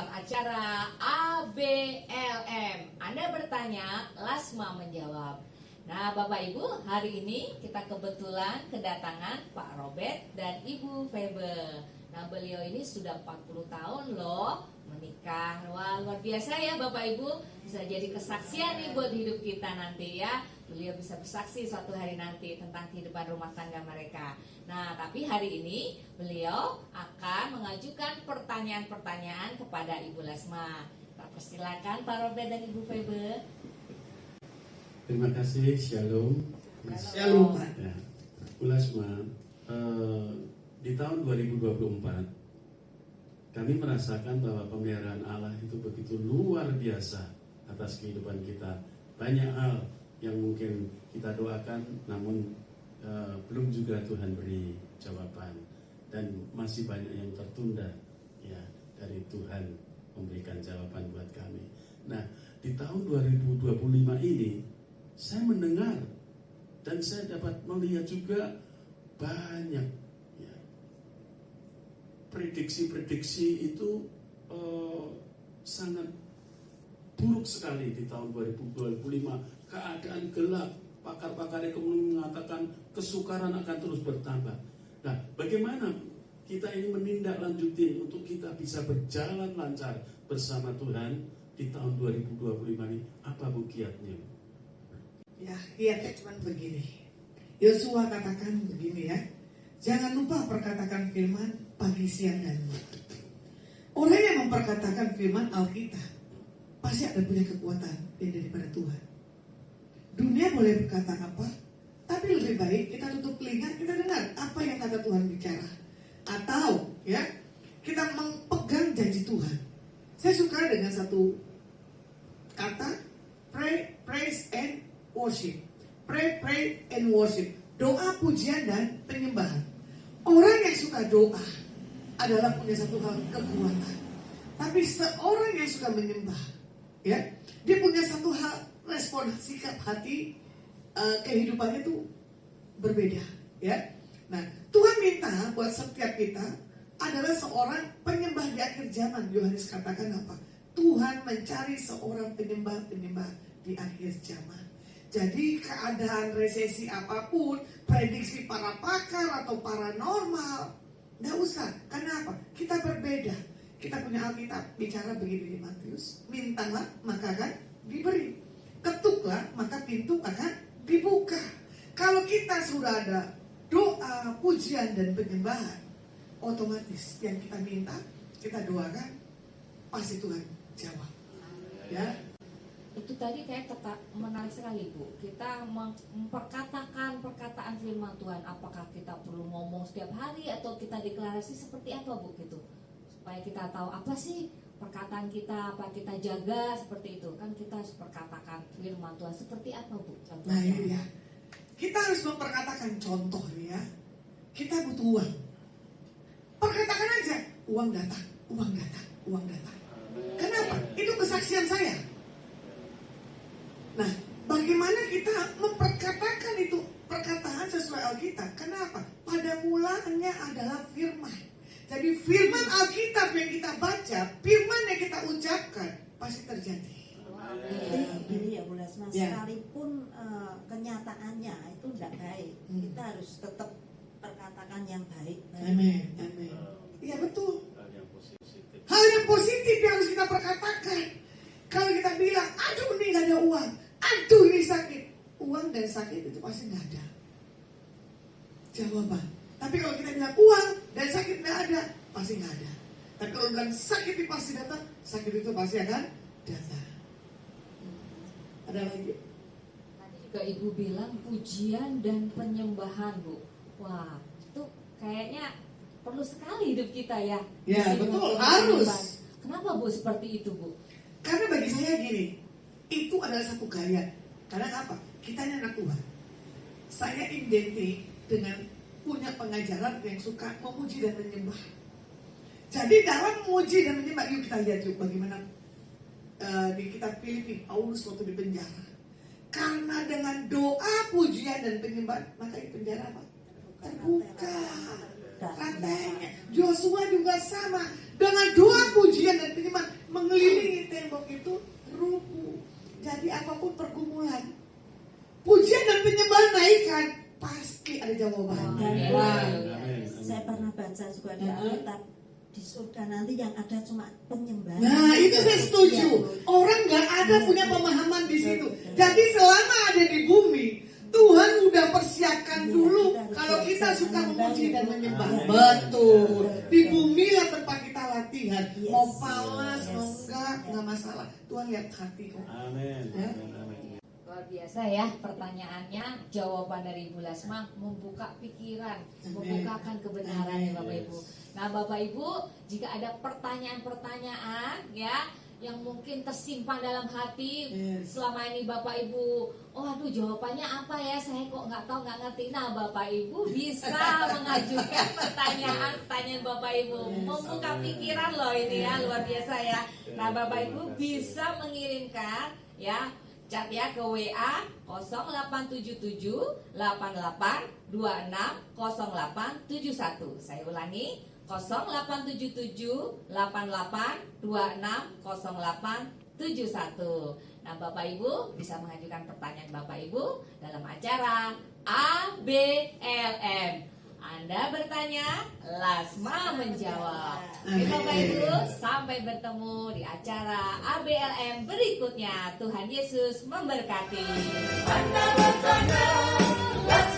dalam acara ABLM. Anda bertanya, Lasma menjawab. Nah, Bapak Ibu, hari ini kita kebetulan kedatangan Pak Robert dan Ibu Febe. Nah, beliau ini sudah 40 tahun loh menikah. Wah, luar biasa ya Bapak Ibu. Bisa jadi kesaksian nih buat hidup kita nanti ya. Beliau bisa bersaksi suatu hari nanti tentang kehidupan rumah tangga mereka. Nah, tapi hari ini beliau akan mengajukan pertanyaan-pertanyaan kepada Ibu Lasma. Kita persilakan Pak Robert dan Ibu Febe. Terima kasih, Shalom. Shalom. Ya, Bu Lasma, di tahun 2024 kami merasakan bahwa pemeliharaan Allah itu begitu luar biasa atas kehidupan kita. Banyak hal yang mungkin kita doakan, namun belum juga Tuhan beri jawaban, dan masih banyak yang tertunda ya dari Tuhan memberikan jawaban buat kami. Nah, di tahun 2025 ini saya mendengar dan saya dapat melihat juga banyak ya, prediksi-prediksi itu sangat buruk sekali di tahun 2025. Keadaan gelap, pakar-pakar ekonomi mengatakan kesukaran akan terus bertambah. Nah, bagaimana kita ini menindaklanjuti untuk kita bisa berjalan lancar bersama Tuhan di tahun 2025 ini? Apa bu kiatnya? Ya, kiatnya cuma begini. Yosua katakan begini ya. Jangan lupa perkatakan firman pagi, siang, dan malam. Orang yang memperkatakan firman Alkitab pasti ada punya kekuatan daripada Tuhan. Dunia boleh berkata apa, tapi lebih baik kita tutup telinga, kita dengar apa yang kata Tuhan bicara. Atau ya, kita memegang janji Tuhan. Saya suka dengan satu kata, pray, praise, and worship. Pray and worship. Doa, pujian, dan penyembahan. Orang yang suka doa adalah punya satu hal kekuatan. Tapi seorang yang suka menyembah, ya, dia punya satu hal respon sikap hati, kehidupannya itu berbeda, ya. Nah, Tuhan minta buat setiap kita adalah seorang penyembah di akhir zaman. Yohanes katakan apa? Tuhan mencari seorang penyembah di akhir zaman. Jadi keadaan resesi apapun, prediksi para pakar atau paranormal, nggak usah. Kenapa? Kita berbeda. Kita punya Alkitab bicara begini di Matius, mintalah maka akan diberi. Ketuklah maka pintu akan dibuka. Kalau kita sudah ada doa, pujian, dan penyembahan, otomatis yang kita minta, kita doakan, pasti Tuhan jawab. Ya. Itu tadi kayak menarik sekali Bu. Kita memperkatakan perkataan firman Tuhan. Apakah kita perlu ngomong setiap hari atau kita deklarasi seperti apa Bu gitu? Supaya kita tahu apa sih perkataan kita, apa kita jaga seperti itu. Kan kita harus perkatakan firman Tuhan seperti apa Bu? Contohnya. Nah ini ya, kita harus memperkatakan contoh ya. Kita butuh uang. Perkatakan aja, uang datang, uang datang, uang datang. Kenapa? Itu kesaksian saya. Nah, bagaimana kita memperkatakan itu perkataan sesuai Alkitab? Kenapa? Pada mulanya adalah firman. Jadi firman Alkitab yang kita baca, firman yang kita ucapkan, pasti terjadi. Gini ya Bu Lasma, Ya. sekalipun kenyataannya itu tidak baik, kita harus tetap perkatakan yang baik. Amin, amin. Iya betul. Hal yang positif. Hal yang positif yang harus kita perkatakan. Kalau kita bilang, aduh ini gak ada uang, aduh ini sakit, uang dan sakit itu pasti gak ada jawaban. Tapi kalau kita bilang uang dan sakit gak ada, pasti gak ada. Tapi kalau bilang sakit itu pasti datang, sakit itu pasti akan datang. Ada lagi? Tadi juga Ibu bilang pujian dan penyembahan Bu. Wah, itu kayaknya perlu sekali hidup kita ya. Ya, Isi betul, dengan harus. penyembahan. Kenapa Bu seperti itu Bu? Karena bagi saya gini, itu adalah satu gaya. Karena apa? Kita ini anak Tuhan. Saya identik dengan punya pengajaran yang suka memuji dan menyembah. Jadi dalam memuji dan menyembah, yuk kita lihat yuk bagaimana di kitab Filipi, Paulus waktu di penjara. Karena dengan doa, pujian, dan penyembahan, maka di penjara apa? Terbuka. rantainya. Joshua juga sama. Dengan doa pujian dan penyembahan mengelilingi tembok itu rubuh. Jadi apapun pergumulan, pujian dan penyembahan naikkan, pasti ada jawaban. Dan Amin. saya pernah baca juga di Alkitab, di surga nanti yang ada cuma penyembahan. Nah itu saya setuju. Orang nggak ada punya pemahaman di situ. Jadi selama ada di bumi, Tuhan udah persiapkan dulu kalau kita suka memuji dan menyembah. Betul. Di bumi lah tempat kita latihan. Mau panas, mau enggak masalah. Tuhan lihat hati kok. Amin. Ya. Amin. Luar biasa ya pertanyaannya, jawaban dari Ibu Lasma membuka pikiran, membukakan kebenaran ya Bapak Ibu. Nah Bapak Ibu, jika ada pertanyaan-pertanyaan ya yang mungkin tersimpan dalam hati selama ini Bapak Ibu, oh aduh jawabannya apa ya, saya kok nggak tahu, nggak ngerti. Nah Bapak Ibu bisa mengajukan pertanyaan Bapak Ibu, membuka pikiran loh ini ya, luar biasa ya. Nah Bapak Ibu bisa mengirimkan ya chat ya ke WA 0877 88 26 0871. Saya ulangi 0877 88 26 0871. Nah, Bapak Ibu bisa mengajukan pertanyaan Bapak Ibu dalam acara ABLM. Anda bertanya, Lasma menjawab. Oke Bapak Ibu, sampai bertemu di acara ABLM berikutnya. Tuhan Yesus memberkati. Anda bertanya, Lasma